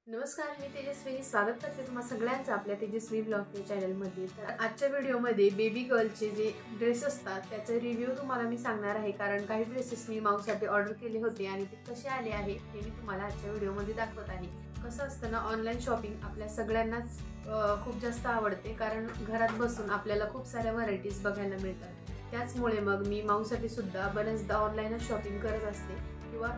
नमस्कार, मी तेजस्विनी स्वागत करते तुम्हा सगळ्यांचं आपल्या तेजस्वी ब्लॉग चॅनलमध्ये। तर आजच्या व्हिडिओमध्ये बेबी गर्लचे जे ड्रेस असतात त्याचा रिव्ह्यू तुम्हाला मी सांगणार आहे, कारण काही ड्रेसेस मी माऊसाठी ऑर्डर केले होते आणि ते कसे आले आहे ते मी तुम्हाला आजच्या व्हिडिओमध्ये दाखवत आहे। कसं असतं ना, ऑनलाईन शॉपिंग आपल्या सगळ्यांनाच खूप जास्त आवडते, कारण घरात बसून आपल्याला खूप साऱ्या व्हरायटीज बघायला मिळतात। त्याचमुळे मग मी माऊसाठी सुद्धा बरेचदा ऑनलाईनच शॉपिंग करत असते किंवा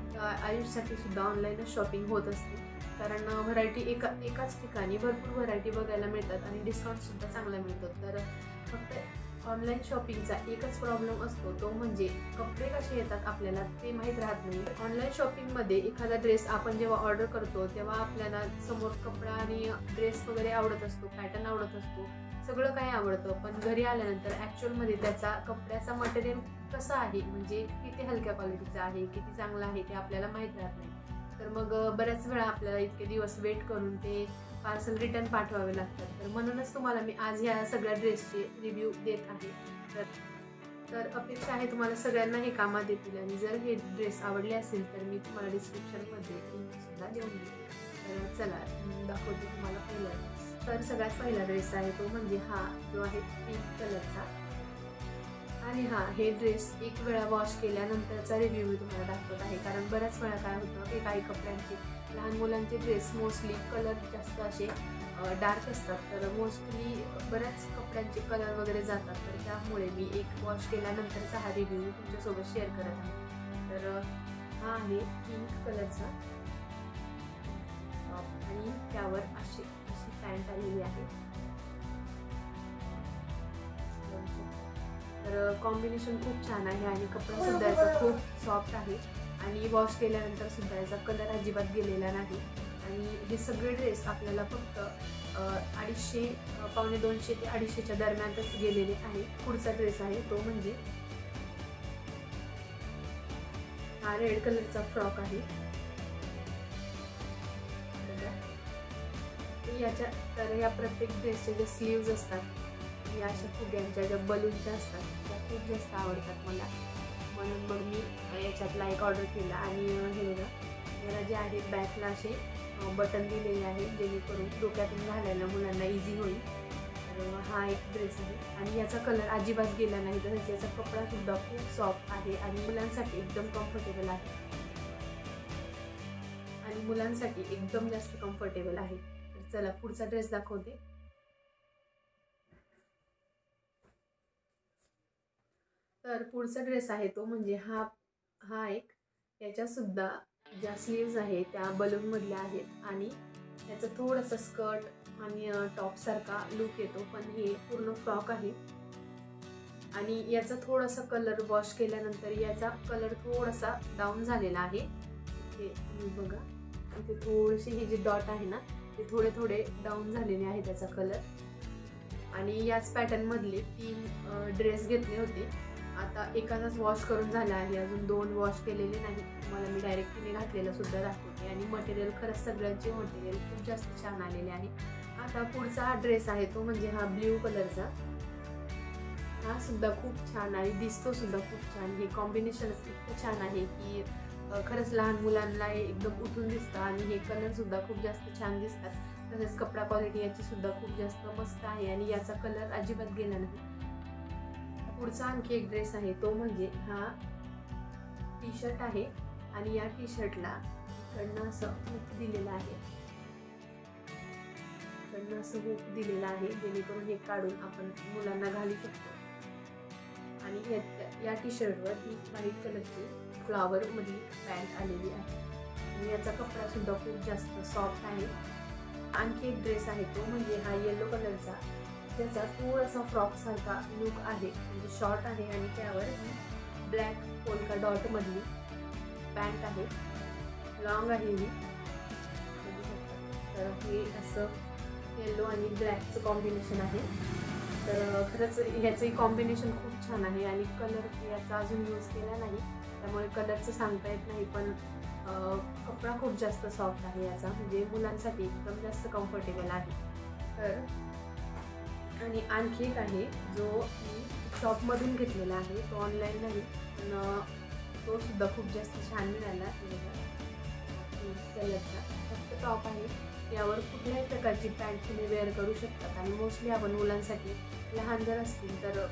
आयुषसाठी सुद्धा ऑनलाईनच शॉपिंग होत असते, कारण व्हरायटी एकाच ठिकाणी भरपूर व्हरायटी बघायला मिळतात आणि डिस्काउंट सुद्धा चांगला मिळतो। तर फक्त ऑनलाईन शॉपिंगचा एकच प्रॉब्लेम असतो, तो म्हणजे कपडे कसे येतात आपल्याला ते माहीत राहत नाही। ऑनलाईन शॉपिंगमध्ये एखादा ड्रेस आपण जेव्हा ऑर्डर करतो तेव्हा आपल्याला समोर कपडा आणि ड्रेस वगैरे आवडत असतो, पॅटर्न आवडत असतो, सगळं काही आवडतं, पण घरी आल्यानंतर ॲक्च्युअलमध्ये त्याचा कपड्याचा मटेरियल कसा आहे, म्हणजे किती हलक्या क्वालिटीचा आहे, किती चांगला आहे ते आपल्याला माहीत राहत नाही। तर मग बऱ्याच वेळा आपल्याला इतके दिवस वेट करून ते पार्सल रिटर्न पाठवावे लागतात। तर म्हणूनच तुम्हाला मी आज ह्या सगळ्या ड्रेसचे रिव्ह्यू देत आहे। तर अपेक्षा आहे तुम्हाला सगळ्यांना हे कामात येतील, आणि जर हे ड्रेस आवडले असेल तर मी तुम्हाला डिस्क्रिप्शनमध्ये लिंक सुद्धा देऊन देईन। तर चला दाखवते तुम्हाला पहिला ड्रेस। तर सगळ्यात पहिला ड्रेस आहे तो म्हणजे हा जो आहे पिंक कलरचा, आणि हे ड्रेस एक वेळा वॉश केल्यानंतरचा रिव्ह्यू मी तुम्हाला दाखवत आहे, कारण बऱ्याच वेळा काय होतं की काही कपड्यांचे लहान मुलांचे ड्रेस मोस्टली कलर जास्त असे डार्क असतात, तर मोस्टली बऱ्याच कपड्यांचे कलर वगैरे जातात, तर त्यामुळे मी एक वॉश केल्यानंतरचा हा रिव्ह्यू तुमच्यासोबत शेअर करत आहे। तर हा आहे पिंक कलरचा टॉप, आणि त्यावर अशी पॅन्ट आलेली आहे। तर कॉम्बिनेशन खूप छान आहे आणि कपडा सुद्धा याचा खूप सॉफ्ट आहे, आणि वॉश केल्यानंतर सुद्धा याचा कलर अजिबात गेलेला नाही। आणि हे सगळे ड्रेस आपल्याला फक्त 250 पावणे 200 ते 250च्या दरम्यानच गेलेले आहे। पुढचा ड्रेस आहे तो म्हणजे हा रेड कलरचा फ्रॉक आहे। तर या प्रत्येक ड्रेसचे जे स्लीव्ज असतात या अशा फुग्यांच्या ज्या बलूनच्या असतात त्या खूप जास्त आवडतात मला, म्हणून मग मी याच्यातला एक ऑर्डर केला। आणि हे बघा, याला जे आहे बॅकला असे बटन दिलेले आहे, जेणेकरून डोक्यातून घालायला मुलांना इझी होईल। तर हा एक ड्रेस आहे आणि याचा कलर अजिबात गेला नाही, तसंच याचा कपडा सुद्धा खूप सॉफ्ट आहे आणि मुलांसाठी एकदम कम्फर्टेबल आहे, आणि मुलांसाठी एकदम जास्त कम्फर्टेबल आहे। तर चला पुढचा ड्रेस दाखवते। तर पुढचा ड्रेस आहे तो म्हणजे हा एक, याच्या सुद्धा ज्या स्लीव्ज आहे त्या बलून मधल्या आहेत, आणि त्याचा थोडासा स्कर्ट आणि टॉप सारखा लुक येतो, पण हे पूर्ण फ्रॉक आहे। आणि याचा थोडासा कलर वॉश केल्यानंतर याचा कलर थोडासा डाऊन झालेला आहे। इथे तुम्ही बघा, इथे थोडेसे हे जे डॉट आहे ना ते थोडे थोडे डाऊन झालेले आहे त्याचा कलर। आणि याच पॅटर्न मधले 3 ड्रेस घेतले होते, आता एकाचाच वॉश करून झाला आहे, अजून 2 वॉश केलेले नाही। तुम्हाला मी डायरेक्टली घातलेलं सुद्धा दाखवते, आणि मटेरियल खरंच सगळ्यांचे मटेरियल खूप जास्त छान आलेले आहे। आता पुढचा हा ड्रेस आहे तो म्हणजे हा ब्ल्यू कलरचा, हा सुद्धा खूप छान आणि दिसतो सुद्धा खूप छान। हे कॉम्बिनेशन इतकं छान आहे की खरंच लहान मुलांना एकदम उठून दिसतं, आणि हे कलर सुद्धा खूप जास्त छान दिसतात। तसेच कपडा क्वालिटी याची सुद्धा खूप जास्त मस्त आहे, आणि याचा कलर अजिबात गेला नाही। पुढचा आणखी एक ड्रेस आहे तो म्हणजे हा टी शर्ट आहे, आणि या टी शर्टला इकडनं असं हुक दिलेलं आहे, इकडनं असं हुक दिलेलं आहे, जेणेकरून हे काढून आपण मुलांना घालू शकतो। आणि या टी शर्टवर ही व्हाईट कलरची फ्लॉवर मधली पॅन्ट आलेली आहे, आणि याचा कपडा सुद्धा खूप जास्त सॉफ्ट आहे। आणखी एक ड्रेस आहे तो म्हणजे हा येलो कलरचा, त्याचा थोडासा फ्रॉक सारखा लुक आहे, म्हणजे शॉर्ट आहे, आणि त्यावर ब्लॅक पोल्का डॉट मधली पॅन्ट आहे, लॉंग आहे ही। तर हे असं येलो आणि ब्लॅकचं कॉम्बिनेशन आहे। तर खरंच ह्याचंही कॉम्बिनेशन खूप छान आहे, आणि कलर याचा अजून यूज केला नाही त्यामुळे कलरचं सांगता येत नाही, पण कपडा खूप जास्त सॉफ्ट आहे याचा, म्हणजे मुलांसाठी एकदम जास्त कम्फर्टेबल आहे। तर आणि आणखी एक आहे जो मी शॉपमधून घेतलेला आहे, तो ऑनलाईन नाही, पण तो सुद्धा खूप जास्त छान मिळाला कलरचा। फक्त टॉप आहे. यावर कुठल्याही प्रकारची पॅन्ट तुम्ही वेअर करू शकतात आणि मोस्टली आपण मुलांसाठी लहान जर असतील तर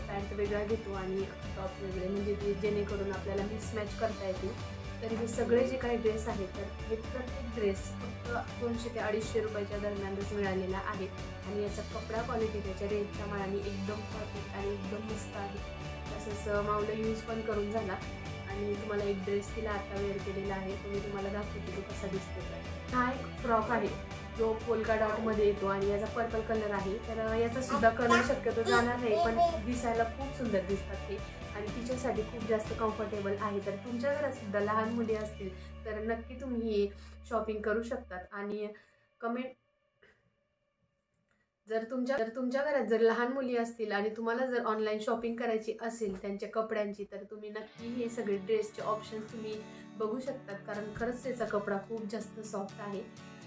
पॅन्ट वेगळा घेतो आणि टॉप वेगळे, म्हणजे जेणेकरून आपल्याला मिसमॅच करता येतील. तर हे सगळे जे काही ड्रेस आहेत तर हे प्रत्येक ड्रेस फक्त 200 ते 250 रुपयाच्या दरम्यानच मिळालेला आहे आणि याचा कपडा क्वालिटी त्याच्या रेटच्या मानाने एकदम परफेक्ट आणि एकदम मस्त आहे. तसंच माऊला यूज पण करून झाला आणि तुम्हाला एक ड्रेस तिला आता वेअर केलेला आहे, तो मी तुम्हाला दाखवते तो कसा दिसतो. हा एक फ्रॉक आहे जो पोल्का डॉटमध्ये येतो आणि याचा पर्पल कलर आहे. तर याचा सुद्धा कलर शक्यतो जाणार नाही, पण दिसायला खूप सुंदर दिसतात ते आणि तिच्यासाठी खूप जास्त कम्फर्टेबल आहे. तर तुमच्या घरात सुद्धा लहान मुली असतील तर नक्की तुम्ही ही शॉपिंग करू शकतात. आणि जर तुमच्या घरात जर लहान मुली असतील आणि तुम्हाला जर ऑनलाईन शॉपिंग करायची असेल त्यांच्या कपड्यांची, तर तुम्ही नक्की हे सगळे ड्रेसचे ऑप्शन्स तुम्ही बघू शकतात, कारण खरंच त्याचा कपडा खूप जास्त सॉफ्ट आहे.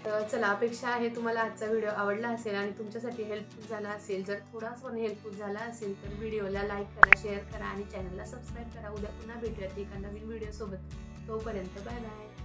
तर चला, अपेक्षा आहे तुम्हाला आजचा व्हिडिओ आवडला असेल आणि तुमच्यासाठी हेल्पफुल झाला असेल. जर थोडाच पण हेल्पफुल झाला असेल तर व्हिडिओला लाईक करा, शेअर करा आणि चॅनलला सबस्क्राईब करा. उद्या पुन्हा भेटूयात एका नवीन व्हिडिओसोबत. तोपर्यंत बाय बाय.